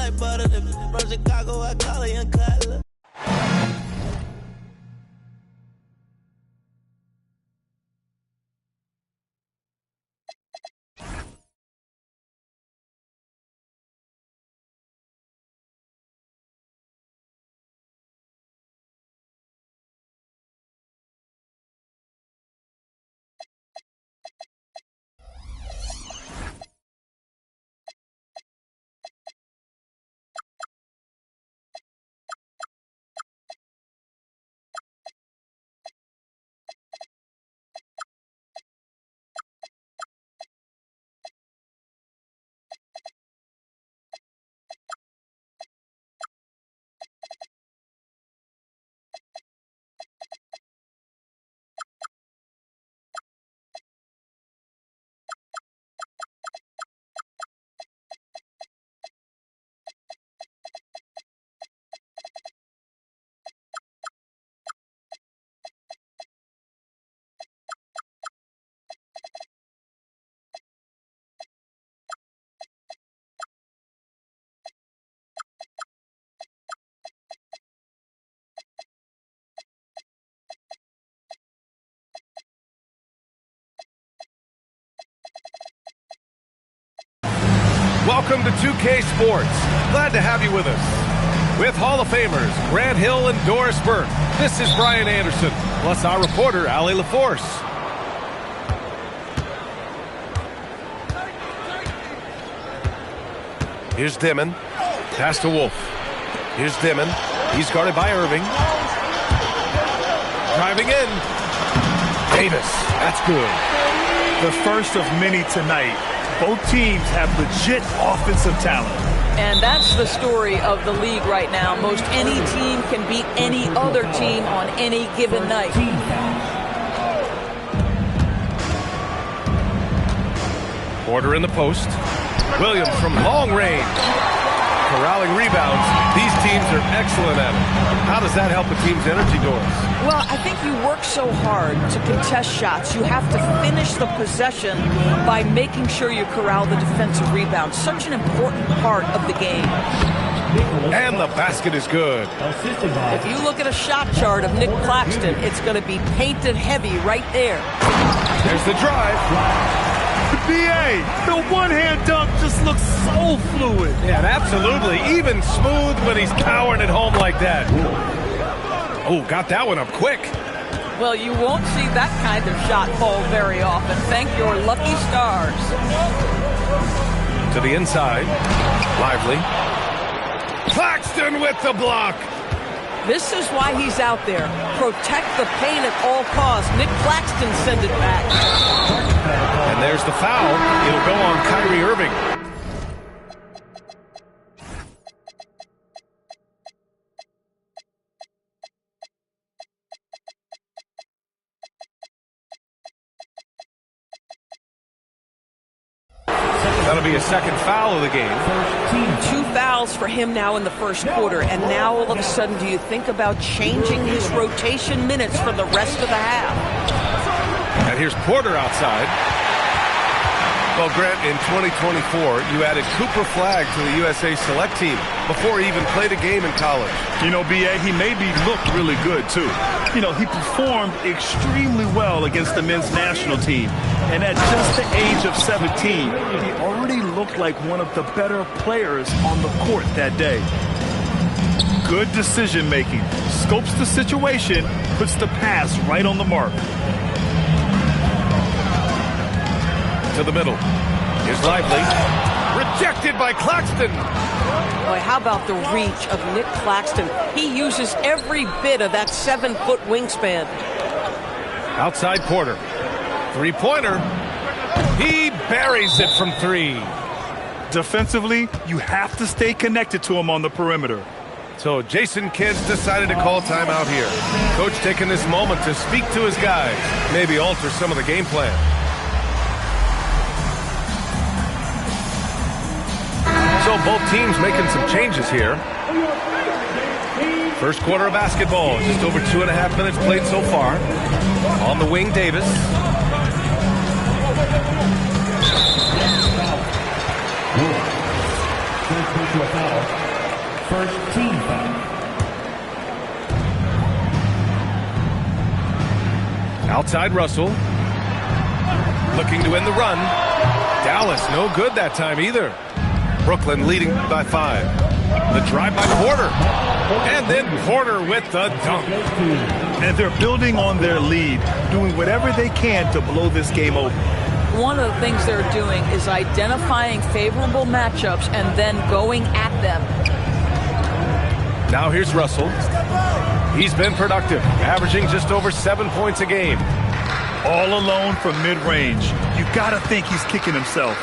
like butter. From Chicago, I call it Young Cutler. Welcome to 2K Sports. Glad to have you with us. With Hall of Famers Grant Hill and Doris Burke, this is Brian Anderson, plus our reporter, Allie LaForce. Here's Dimon. Pass to Wolf. Here's Dimon. He's guarded by Irving. Driving in. Davis. That's good. The first of many tonight. Both teams have legit offensive talent. And that's the story of the league right now. Most any team can beat any other team on any given night. Porter in the post. Williams from long range. Corralling rebounds. These teams are excellent at it. How does that help a team's energy, Doris? Well, I think you work so hard to contest shots. You have to finish the possession by making sure you corral the defensive rebound. Such an important part of the game. And the basket is good. If you look at a shot chart of Nick Claxton, it's going to be painted heavy right there. There's the drive. BA, the one-hand dunk just looks so fluid. Yeah, absolutely. Even smooth when he's powering it home like that. Oh, got that one up quick. Well, you won't see that kind of shot fall very often. Thank your lucky stars. To the inside. Lively. Claxton with the block. This is why he's out there. Protect the paint at all costs. Nick Claxton send it back. And there's the foul. It'll go on Kyrie Irving. That'll be a second foul of the game. 2 fouls for him now in the first quarter, and now all of a sudden do you think about changing his rotation minutes for the rest of the half? And here's Porter outside. Well, Grant, in 2024, you added Cooper Flagg to the USA Select team before he even played a game in college. You know, BA, he maybe looked really good, too. You know, he performed extremely well against the men's national team. And at just the age of 17, he already looked like one of the better players on the court that day. Good decision-making. Scopes the situation, puts the pass right on the mark. To the middle. Here's Lively. Rejected by Claxton. Boy, how about the reach of Nick Claxton? He uses every bit of that 7-foot wingspan. Outside Porter. Three-pointer. He buries it from 3. Defensively, you have to stay connected to him on the perimeter. So Jason Kidd's decided to call timeout here. Coach taking this moment to speak to his guys. Maybe alter some of the game plan. So both teams making some changes here. First quarter of basketball, just over 2.5 minutes played so far. On the wing, Davis. Foul. First team foul. Outside Russell. Looking to end the run. Dallas no good that time either. Brooklyn leading by 5. The drive by Porter. And then Porter with the dunk. And they're building on their lead, doing whatever they can to blow this game open. One of the things they're doing is identifying favorable matchups and then going at them. Now here's Russell. He's been productive, averaging just over 7 points a game. All alone from mid-range. You gotta think he's kicking himself.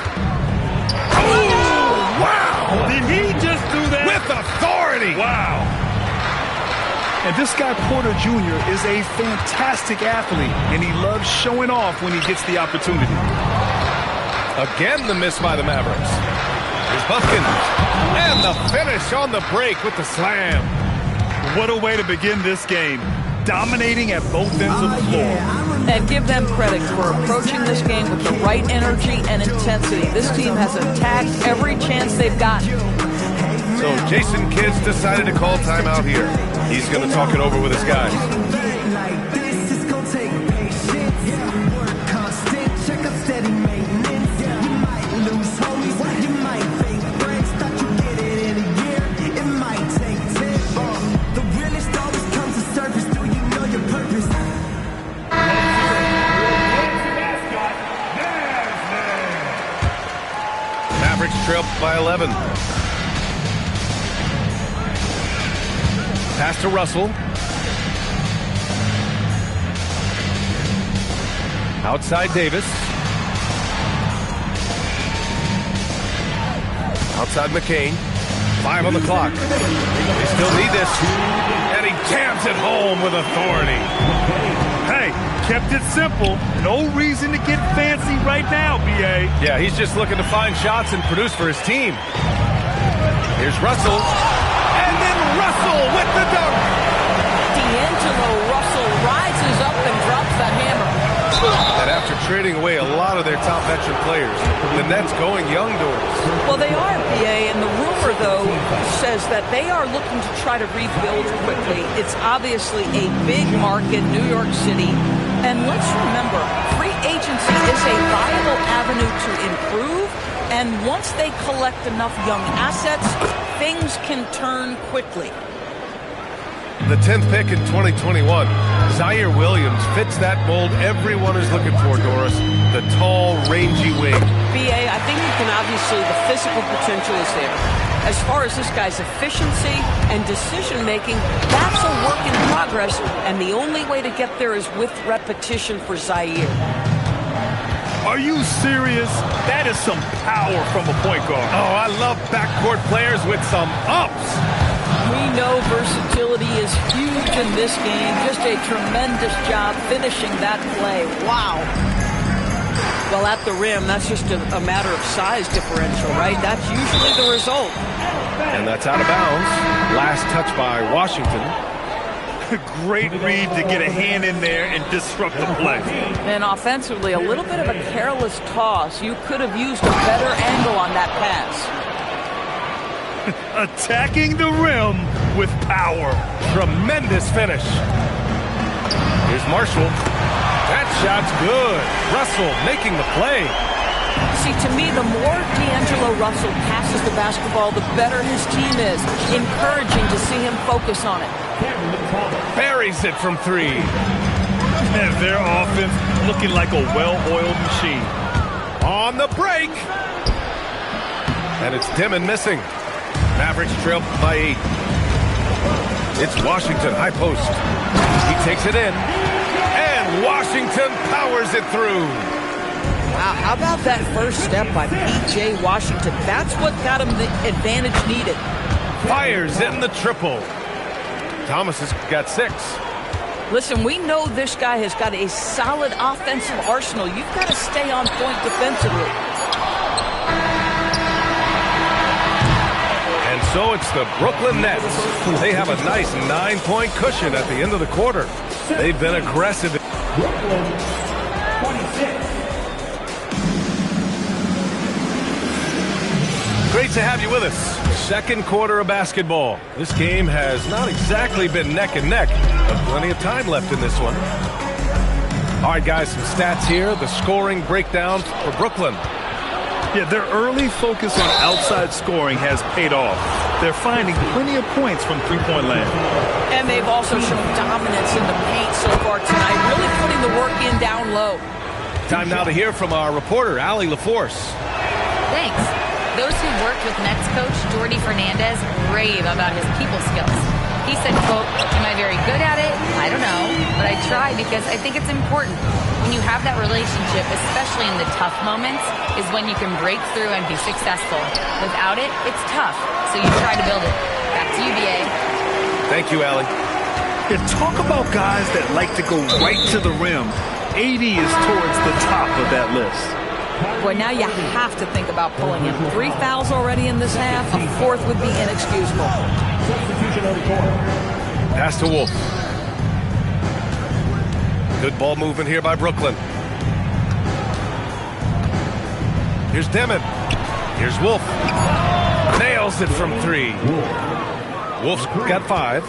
Oh, wow! Did he just do that? With authority! Wow. And this guy, Porter Jr., is a fantastic athlete, and he loves showing off when he gets the opportunity. Again, the miss by the Mavericks. Here's Buskins. And the finish on the break with the slam. What a way to begin this game. Dominating at both ends of the floor. And give them credit for approaching this game with the right energy and intensity. This team has attacked every chance they've gotten. So Jason Kidd's decided to call timeout here. He's going to talk it over with his guys. Mavericks trail by 11. Pass to Russell. Outside Davis. Outside McCain. 5 on the clock. They still need this. And he jams it home with authority. Hey, kept it simple. No reason to get fancy right now, B.A. Yeah, he's just looking to find shots and produce for his team. Here's Russell. And then Russell with the dunk. D'Angelo Russell rises up and drops the hammer. And after trading away a lot of their top veteran players, the Nets going young doors. Well, they are, BA, and the rumor, though, says that they are looking to try to rebuild quickly. It's obviously a big market, New York City. And let's remember, free agency is a viable avenue to improve. And once they collect enough young assets, things can turn quickly. The 10th pick in 2021, Zaire Williams fits that mold everyone is looking for, Doris. The tall, rangy wing. BA, I think you can obviously, the physical potential is there. As far as this guy's efficiency and decision-making, that's a work in progress, and the only way to get there is with repetition for Zaire. Are you serious? That is some power from a point guard. Oh, I love backcourt players with some ups. We know versatility is huge in this game. Just a tremendous job finishing that play. Wow. Well, at the rim, that's just a matter of size differential, right? That's usually the result. And that's out of bounds. Last touch by Washington. Great read to get a hand in there and disrupt the play. And offensively, a little bit of a careless toss. You could have used a better angle on that pass. Attacking the rim with power. Tremendous finish. Here's Marshall. That shot's good. Russell making the play. See, to me, the more D'Angelo Russell passes the basketball, the better his team is. Encouraging to see him focus on it. Buries it from 3. And their offense looking like a well-oiled machine. On the break. And it's Dimon missing. Mavericks trail by 8. It's Washington, high post. He takes it in. And Washington powers it through. Wow, how about that first step by P.J. Washington? That's what got him the advantage needed. Fires in the triple. Thomas has got 6. Listen, we know this guy has got a solid offensive arsenal. You've got to stay on point defensively. And so it's the Brooklyn Nets. They have a nice 9-point cushion at the end of the quarter. They've been aggressive. Brooklyn, 26. Great to have you with us. Second quarter of basketball. This game has not exactly been neck and neck, but plenty of time left in this one. All right, guys, some stats here. The scoring breakdown for Brooklyn. Yeah, their early focus on outside scoring has paid off. They're finding plenty of points from three-point land. And they've also shown dominance in the paint so far tonight, really putting the work in down low. Time now to hear from our reporter, Allie LaForce. Thanks. Those who worked with Nets coach Jordi Fernandez rave about his people skills. He said, quote, "Am I very good at it? I don't know, but I try because I think it's important. When you have that relationship, especially in the tough moments, is when you can break through and be successful. Without it, it's tough, so you try to build it." Back to you, BA. Thank you, Allie. Yeah, talk about guys that like to go right to the rim. AD is towards the top of that list. Boy, now you have to think about pulling him. 3 fouls already in this half. A fourth would be inexcusable. Pass to Wolf. Good ball movement here by Brooklyn. Here's Demon. Here's Wolf. Nails it from 3. Wolf's got 5.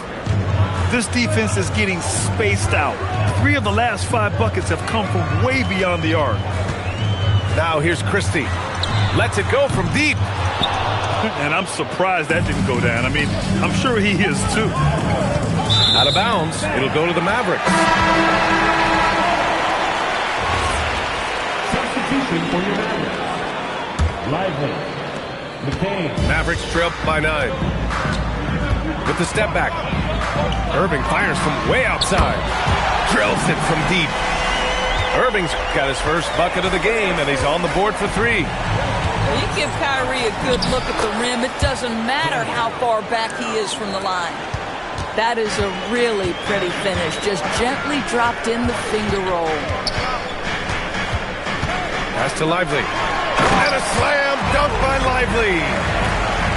This defense is getting spaced out. 3 of the last 5 buckets have come from way beyond the arc. Now here's Christie. Lets it go from deep. And I'm surprised that didn't go down. I mean, I'm sure he is too. Out of bounds. It'll go to the Mavericks. Substitution for your Mavericks. Lively. McCain. Mavericks trail by 9. With the step back. Irving fires from way outside. Drills it from deep. Irving's got his first bucket of the game, and he's on the board for 3. Well, you give Kyrie a good look at the rim. It doesn't matter how far back he is from the line. That is a really pretty finish. Just gently dropped in the finger roll. Pass to Lively. And a slam dunk by Lively.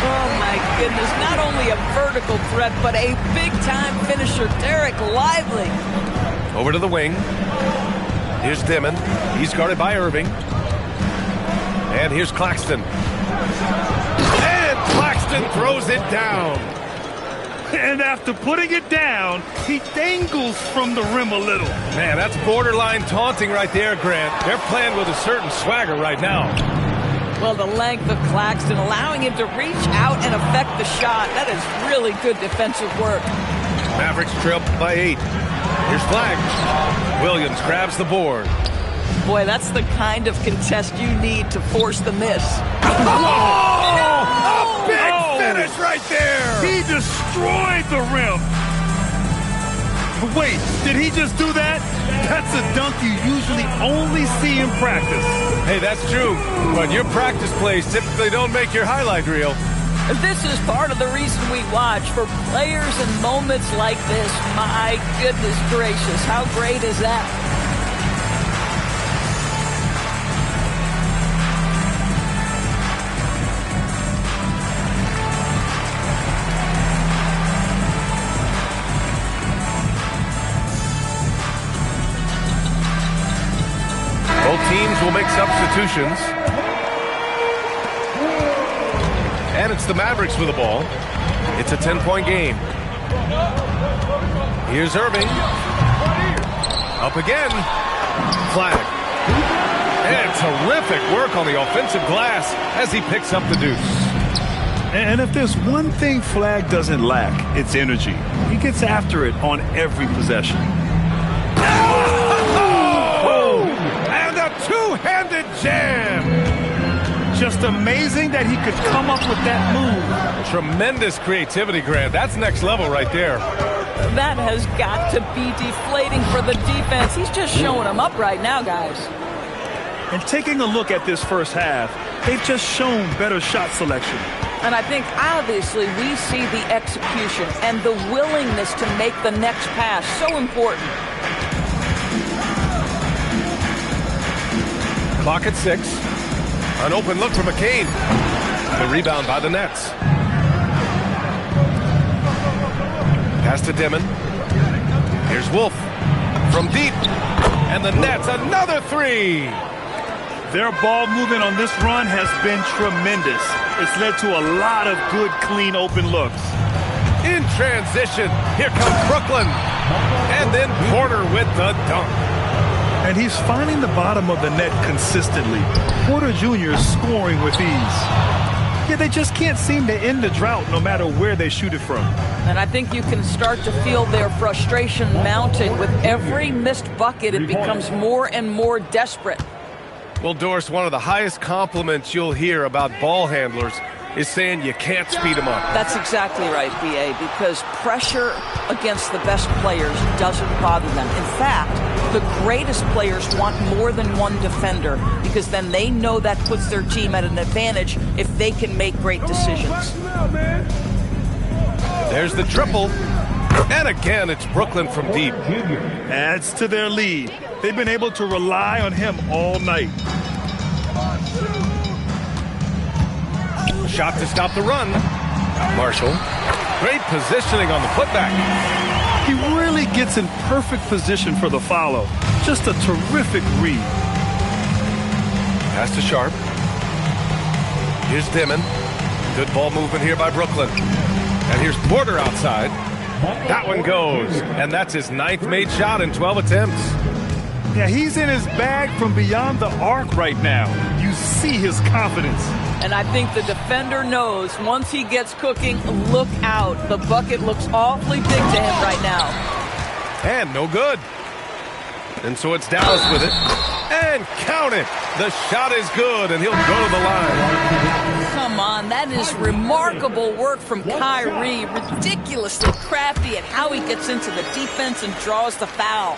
Oh, my goodness. Not only a vertical threat, but a big-time finisher. Derek Lively. Over to the wing. Here's Dimon. He's guarded by Irving. And here's Claxton. And Claxton throws it down. And after putting it down, he dangles from the rim a little. Man, that's borderline taunting right there, Grant. They're playing with a certain swagger right now. Well, the length of Claxton allowing him to reach out and affect the shot. That is really good defensive work. Mavericks trail by 8. Here's Flag. Williams grabs the board. Boy, that's the kind of contest you need to force the miss. Oh! A big finish right there! He destroyed the rim. Wait, did he just do that? That's a dunk you usually only see in practice. Hey, that's true. But your practice plays typically don't make your highlight reel. This is part of the reason we watch, for players in moments like this. My goodness gracious, how great is that? Both teams will make substitutions. And it's the Mavericks with the ball. It's a 10-point game. Here's Irving. Up again. Flag. And terrific work on the offensive glass as he picks up the deuce. And if there's one thing Flag doesn't lack, it's energy. He gets after it on every possession. Oh! And a two-handed jam. Just amazing that he could come up with that move. Tremendous creativity, Grant. That's next level right there. That has got to be deflating for the defense. He's just showing them up right now, guys. And taking a look at this first half, they've just shown better shot selection. And I think, obviously, we see the execution and the willingness to make the next pass so important. Clock at 6. An open look for McCain. The rebound by the Nets. Pass to Dimon. Here's Wolf from deep. And the Nets, another 3. Their ball movement on this run has been tremendous. It's led to a lot of good, clean, open looks. In transition, here comes Brooklyn. And then Porter with the dunk. And he's finding the bottom of the net consistently. Porter Jr. is scoring with ease. Yeah, they just can't seem to end the drought no matter where they shoot it from. And I think you can start to feel their frustration mounting. With every missed bucket, it becomes more and more desperate. Well, Doris, one of the highest compliments you'll hear about ball handlers is saying you can't speed them up. That's exactly right, B.A., because pressure against the best players doesn't bother them. In fact, the greatest players want more than one defender, because then they know that puts their team at an advantage if they can make great decisions. There's the triple. And again, it's Brooklyn from deep. Adds to their lead. They've been able to rely on him all night. Shot to stop the run. Marshall. Great positioning on the putback. He really gets in perfect position for the follow. Just a terrific read. Pass to Sharp. Here's Dimon. Good ball movement here by Brooklyn. And here's Porter outside. That one goes. And that's his 9th made shot in 12 attempts. Yeah, he's in his bag from beyond the arc right now. You see his confidence. And I think the defender knows once he gets cooking, look out. The bucket looks awfully big to him right now. And no good. And so it's Dallas with it. And count it. The shot is good, and he'll go to the line. Come on, that is remarkable work from Kyrie. Ridiculously crafty at how he gets into the defense and draws the foul.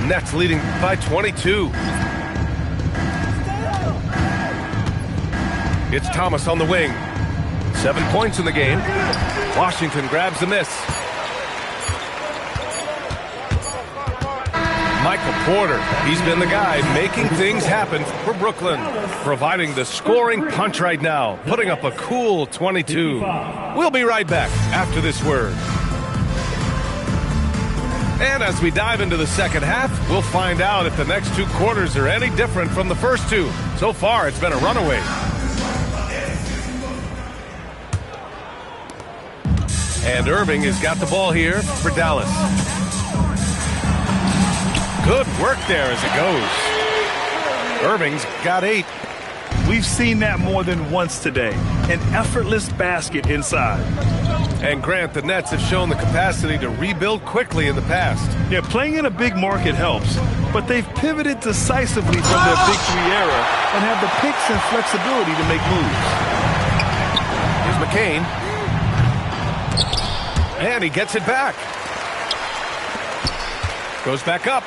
Nets leading by 22. It's Thomas on the wing. 7 points in the game. Washington grabs the miss. Michael Porter, he's been the guy making things happen for Brooklyn, providing the scoring punch right now, putting up a cool 22. We'll be right back after this word. And as we dive into the second half, we'll find out if the next 2 quarters are any different from the first 2. So far, it's been a runaway. And Irving has got the ball here for Dallas. Good work there as it goes. Irving's got 8. We've seen that more than once today. An effortless basket inside. And Grant, the Nets have shown the capacity to rebuild quickly in the past. Yeah, playing in a big market helps, but they've pivoted decisively from their Big 3 era and have the picks and flexibility to make moves. Here's McCain. And he gets it back. Goes back up.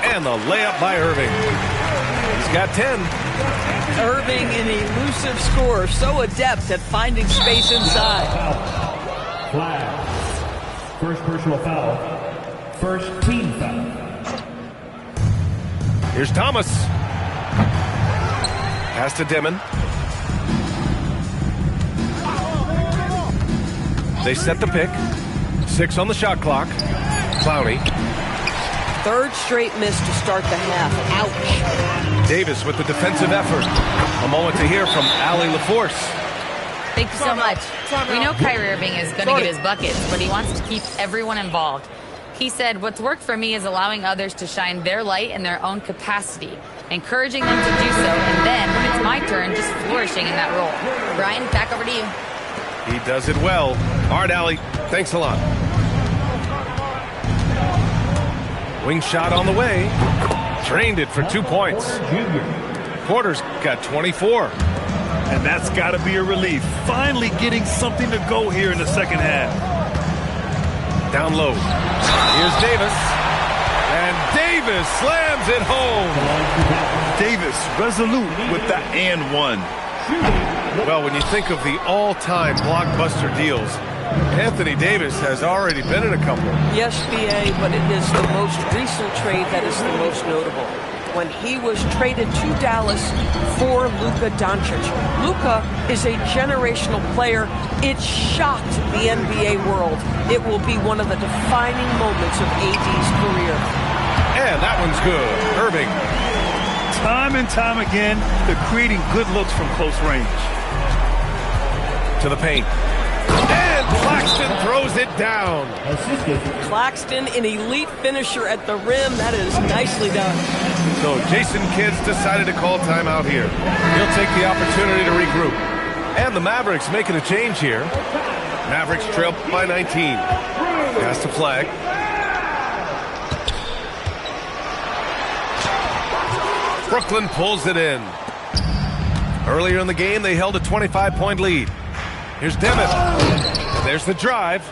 And the layup by Irving. He's got 10. Irving, an elusive scorer, so adept at finding space inside. Flag. First personal foul. First team foul. Here's Thomas. Pass to Dimon. They set the pick. 6 on the shot clock. Clowney. 3rd straight miss to start the half. Ouch. Davis with the defensive effort. A moment to hear from Allie LaForce. Thank you so much. We know Kyrie Irving is going to get his buckets, but he wants to keep everyone involved. He said, what's worked for me is allowing others to shine their light in their own capacity, encouraging them to do so, and then, when it's my turn, just flourishing in that role. Brian, back over to you. He does it well. All right, Allie. Thanks a lot. Wing shot on the way. Drained it for 2 points. Porter's got 24. And that's got to be a relief. Finally getting something to go here in the second half. Down low. Here's Davis. And Davis slams it home. Davis resolute with the and one. Well, when you think of the all-time blockbuster deals, Anthony Davis has already been in a couple. Yes, B.A., but it is the most recent trade that is the most notable. When he was traded to Dallas for Luka Doncic. Luka is a generational player. It shocked the NBA world. It will be one of the defining moments of AD's career. And that one's good. Irving Time and time again, they're creating good looks from close range. To the paint. And Claxton throws it down. Claxton, an elite finisher at the rim. That is nicely done. So Jason Kidd's decided to call timeout here. He'll take the opportunity to regroup. And the Mavericks making a change here. Mavericks trail by 19. Pass to flag. Brooklyn pulls it in. Earlier in the game, they held a 25-point lead. Here's Demon. And there's the drive.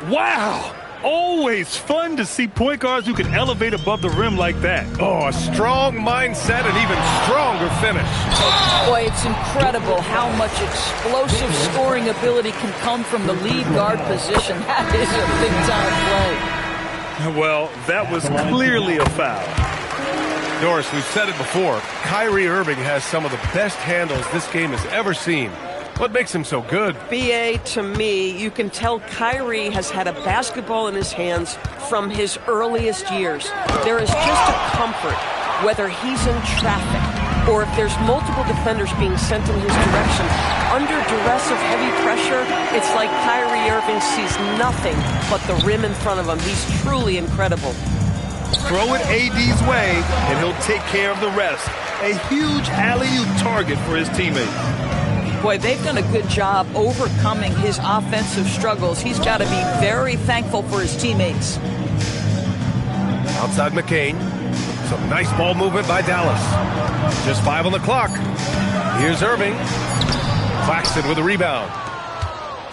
Wow! Always fun to see point guards who can elevate above the rim like that. Oh, a strong mindset and even stronger finish. Boy, it's incredible how much explosive scoring ability can come from the lead guard position. That is a big-time play. Well, that was clearly a foul. Doris, we've said it before. Kyrie Irving has some of the best handles this game has ever seen. What makes him so good? BA, to me, you can tell Kyrie has had a basketball in his hands from his earliest years. There is just a comfort, whether he's in traffic or if there's multiple defenders being sent in his direction. Under duress of heavy pressure, it's like Kyrie Irving sees nothing but the rim in front of him. He's truly incredible. Throw it AD's way, and he'll take care of the rest. A huge alley-oop target for his teammates. Boy, they've done a good job overcoming his offensive struggles. He's got to be very thankful for his teammates. Outside McCain. Some nice ball movement by Dallas. Just 5 on the clock. Here's Irving. Claxton with a rebound.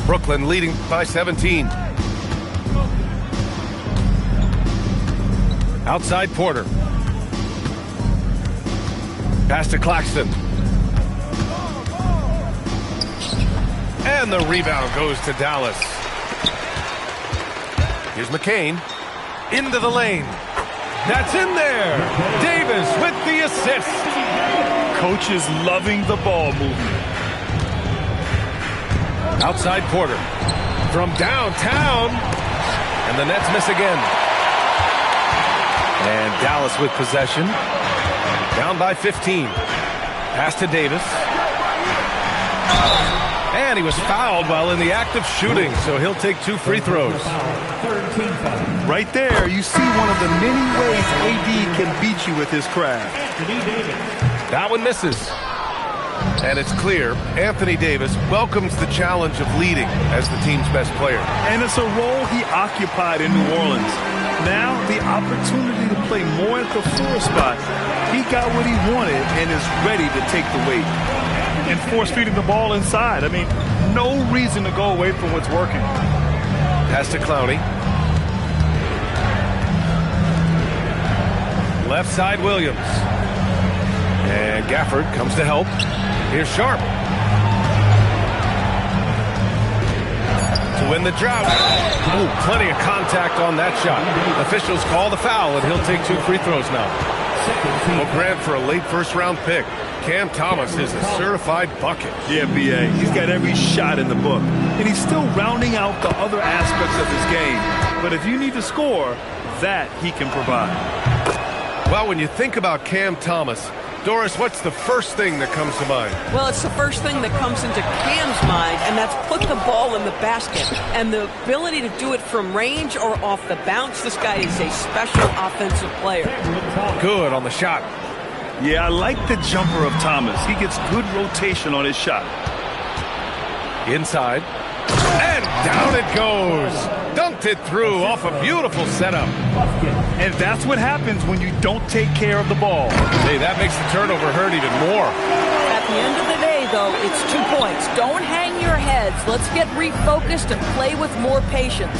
Brooklyn leading by 17. Outside Porter. Pass to Claxton. And the rebound goes to Dallas. Here's McCain. Into the lane. That's in there. Davis with the assist. Coach is loving the ball movement. Outside Porter. From downtown. And the Nets miss again. And Dallas with possession. Down by 15. Pass to Davis. And he was fouled while in the act of shooting, so he'll take 2 free throws. Right there, you see one of the many ways AD can beat you with his craft. That one misses. And it's clear Anthony Davis welcomes the challenge of leading as the team's best player. And it's a role he occupied in New Orleans. Now, the opportunity to play more at the 4 spot. He got what he wanted and is ready to take the weight. And force-feeding the ball inside. I mean, no reason to go away from what's working. Pass to Clowney. Left side, Williams. And Gafford comes to help. Here's Sharp. To win the drought. Ooh, plenty of contact on that shot. Officials call the foul, and he'll take 2 free throws now. Well, Grant, for a late first-round pick, Cam Thomas is a certified bucket. Yeah, B.A. He's got every shot in the book. And he's still rounding out the other aspects of his game. But if you need to score, that he can provide. Well, when you think about Cam Thomas, Doris, what's the first thing that comes to mind? Well, it's the first thing that comes into Cam's mind, and that's put the ball in the basket. And the ability to do it from range or off the bounce, this guy is a special offensive player. Good on the shot. Yeah, I like the jumper of Thomas. He gets good rotation on his shot. Inside. And down it goes. Dunked it through off a beautiful setup. And that's what happens when you don't take care of the ball. Hey, that makes the turnover hurt even more. At the end of the day, though, it's 2 points. Don't hang your heads. Let's get refocused and play with more patience.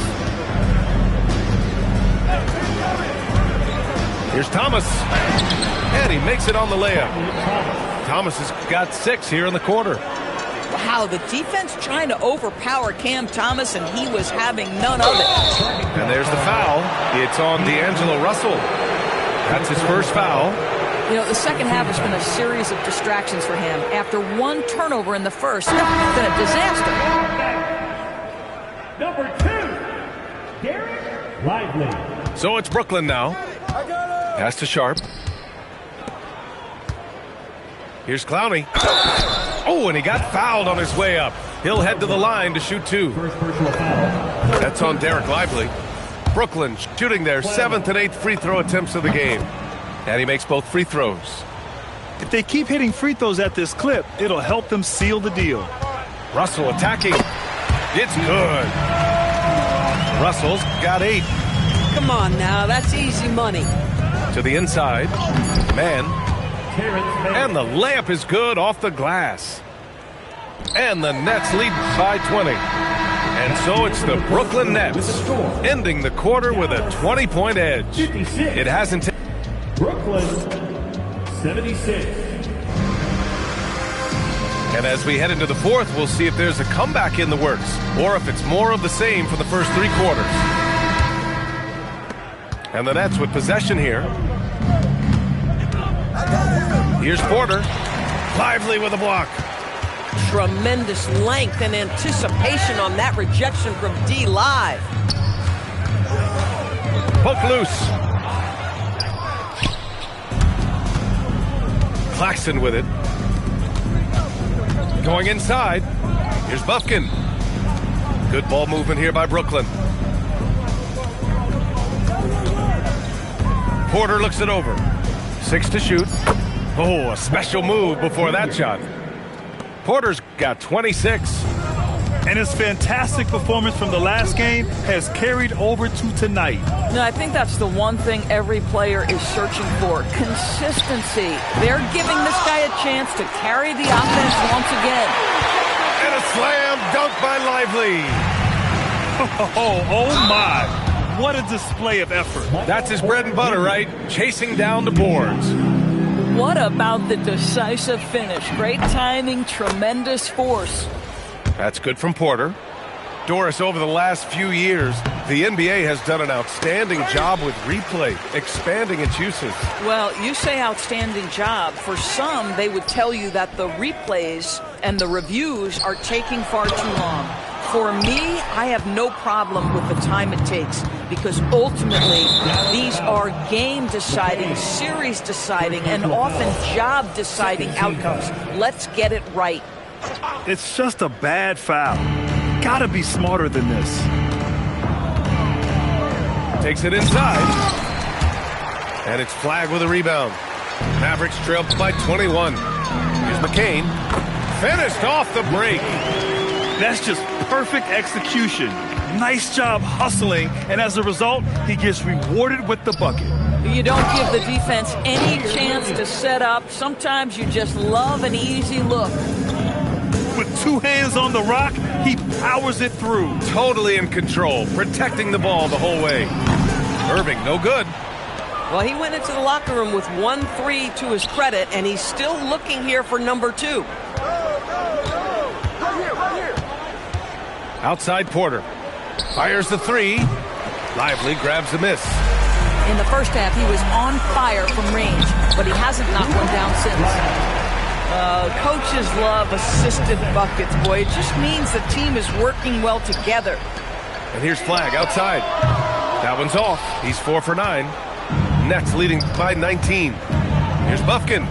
Here's Thomas. And he makes it on the layup. Thomas has got 6 here in the quarter. Wow, the defense trying to overpower Cam Thomas, and he was having none of it. And there's the foul. It's on D'Angelo Russell. That's his first foul. You know, the second half has been a series of distractions for him. After 1 turnover in the first, it's been a disaster. Number 2, Derek Lively. So it's Brooklyn now. Pass to Sharp. Here's Clowney. Oh, and he got fouled on his way up. He'll head to the line to shoot 2. First personal foul. That's on Derek Lively. Brooklyn shooting their 7th and 8th free throw attempts of the game. And he makes both free throws. If they keep hitting free throws at this clip, it'll help them seal the deal. Russell attacking. It's good. Russell's got 8. Come on now, that's easy money. To the inside. Man. Terrence Mann. And the layup is good off the glass. And the Nets lead by 20. And so it's the Brooklyn Nets ending the quarter with a 20-point edge. 56. It hasn't taken. Brooklyn, 76. And as we head into the fourth, we'll see if there's a comeback in the works or if it's more of the same for the first 3 quarters. And the Nets with possession here. Here's Porter. Lively with a block. Tremendous length and anticipation on that rejection from D Live. Poke loose. Claxton with it. Going inside. Here's Bufkin. Good ball movement here by Brooklyn. Porter looks it over. 6 to shoot. Oh, a special move before that shot. Porter's got 26. And his fantastic performance from the last game has carried over to tonight. No, I think that's the one thing every player is searching for. Consistency. They're giving this guy a chance to carry the offense once again. And a slam dunk by Lively. Oh my. What a display of effort. That's his bread and butter, right? Chasing down the boards. What about the decisive finish? Great timing, tremendous force. That's good from Porter. Doris, over the last few years, the NBA has done an outstanding job with replay, expanding its uses. Well, you say outstanding job. For some, they would tell you that the replays and the reviews are taking far too long. For me, I have no problem with the time it takes because ultimately these are game-deciding, series-deciding, and often job-deciding outcomes. Let's get it right. It's just a bad foul. Gotta be smarter than this. Takes it inside. And it's flagged with a rebound. Mavericks trail by 21. Here's McCain. Finished off the break. That's just perfect execution. Nice job hustling, and as a result, he gets rewarded with the bucket. You don't give the defense any chance to set up. Sometimes you just love an easy look. With 2 hands on the rock, he powers it through. Totally in control, protecting the ball the whole way. Irving, no good. Well, he went into the locker room with 1-3 to his credit, and he's still looking here for number 2. Outside Porter. Fires the 3. Lively grabs the miss. In the first half, he was on fire from range, but he hasn't knocked one down since. Coaches love assisted buckets, boy. It just means the team is working well together. And here's Flag outside. That one's off. He's 4 for 9. Nets leading by 19. Here's Bufkin.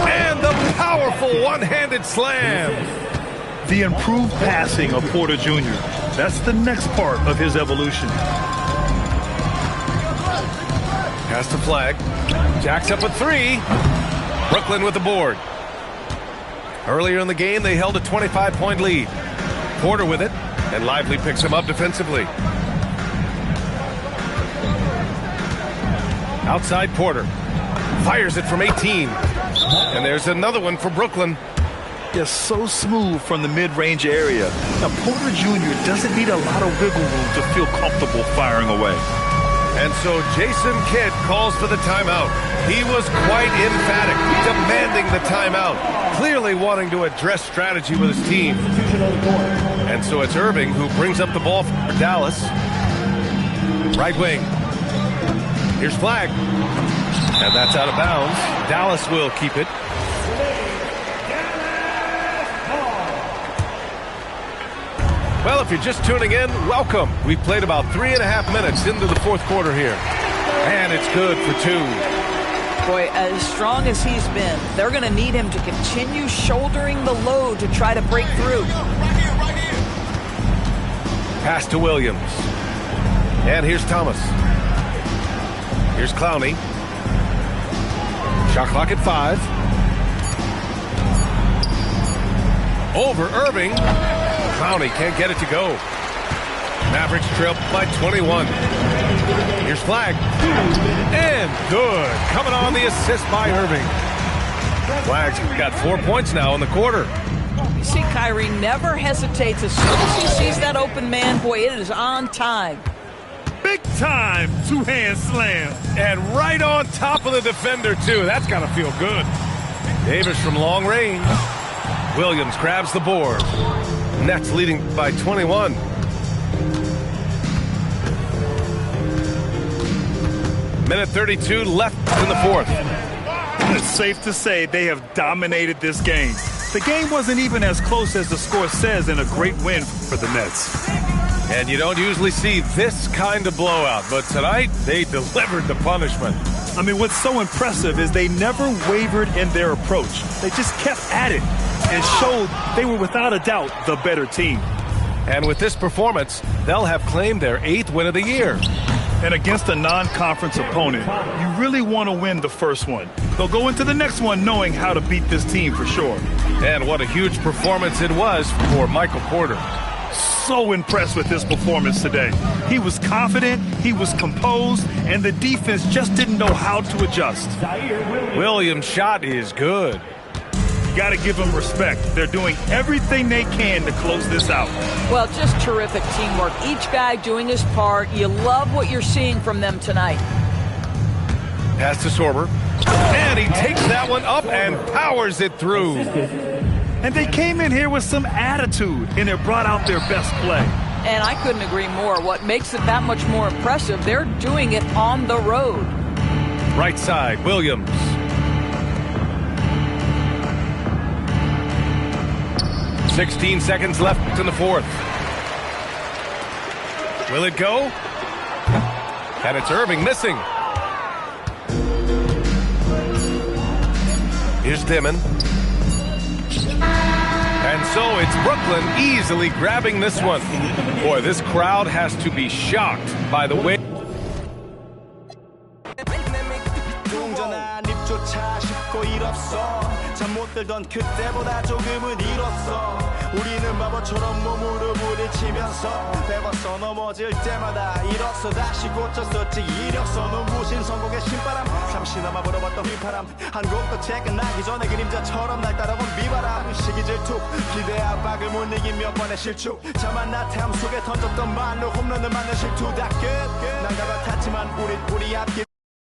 And the powerful one-handed slam. The improved passing of Porter Jr. That's the next part of his evolution. Pass to Flag. Jacks up a 3. Brooklyn with the board. Earlier in the game, they held a 25-point lead. Porter with it, and Lively picks him up defensively. Outside Porter. Fires it from 18. And there's another one for Brooklyn. Is so smooth from the mid-range area. Now, Porter Jr. doesn't need a lot of wiggle room to feel comfortable firing away. And so Jason Kidd calls for the timeout. He was quite emphatic, demanding the timeout, clearly wanting to address strategy with his team. And so it's Irving who brings up the ball for Dallas. Right wing. Here's Flag. And that's out of bounds. Dallas will keep it. Well, if you're just tuning in, welcome. We've played about 3.5 minutes into the fourth quarter here. And it's good for 2. Boy, as strong as he's been, they're going to need him to continue shouldering the load to try to break through. Pass to Williams. And here's Thomas. Here's Clowney. Shot clock at 5. Over Irving. Clowney can't get it to go. Mavericks trail by 21. Here's Flag. And good. Coming on the assist by Irving. Flag's got 4 points now in the quarter. You see Kyrie never hesitates. As soon as he sees that open man, boy, it is on time. Big time two-hand slam. And right on top of the defender, too. That's got to feel good. Davis from long range. Williams grabs the board. Nets leading by 21. Minute 32 left in the fourth. It's safe to say they have dominated this game. The game wasn't even as close as the score says in a great win for the Nets. And you don't usually see this kind of blowout, but tonight they delivered the punishment. I mean, what's so impressive is they never wavered in their approach. They just kept at it and showed they were without a doubt the better team. And with this performance, they'll have claimed their 8th win of the year. And against a non-conference opponent, you really want to win the first one. They'll go into the next one knowing how to beat this team for sure. And what a huge performance it was for Michael Porter. So impressed with his performance today. He was confident, he was composed, and the defense just didn't know how to adjust. Williams' shot is good. Got to give them respect. They're doing everything they can to close this out. Well, just terrific teamwork. Each guy doing his part. You love what you're seeing from them tonight. Pass to Sorber. And he takes that one up and powers it through. And they came in here with some attitude, and they brought out their best play. And I couldn't agree more. What makes it that much more impressive, they're doing it on the road. Right side, Williams. "16 seconds left in the fourth. Will it go? And it's Irving missing. Here's Dimon. And so it's Brooklyn easily grabbing this one. Boy, this crowd has to be shocked by the way. 잠 못 들던 그때보다 조금은 일었어. 우리는 바보처럼 몸으로 부딪히면서 배웠어. 넘어질 때마다 일었어. 다시 고쳤었지. 이력서 눈부신 성공의 신바람. 잠시나마 불어봤던 휘파람. 한 곡도 채끝나기 전에 그림자처럼 날 따라온 비바람. 시기 질투 기대 압박을 못 이긴 몇 번의 실축. 자만 나태함 속에 던졌던 말로 홈런을 맞는 실투 다 끝. 난가 같았지만 우리 앞길